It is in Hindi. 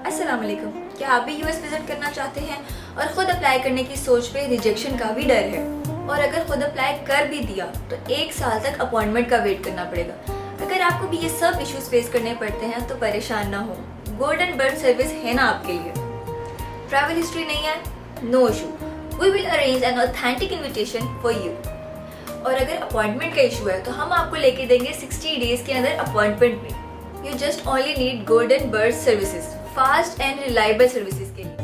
अस्सलाम वालेकुम। क्या आप भी यूएस विजिट करना चाहते हैं और खुद अप्लाई करने की सोच पे रिजेक्शन का भी डर है, और अगर खुद अप्लाई कर भी दिया तो 1 साल तक अपॉइंटमेंट का वेट करना पड़ेगा। अगर आपको भी ये सब इश्यूज फेस करने पड़ते हैं तो परेशान ना हो, गोल्डन बर्ड सर्विस है ना आपके लिए। ट्रैवल हिस्ट्री नहीं है, no issue, we will arrange an authentic invitation for you. और अगर अपॉइंटमेंट का इशू है तो हम आपको लेके देंगे 60 डेज के अंदर अपॉइंटमेंट में। You just only need golden bird services, fast and reliable services के लिए।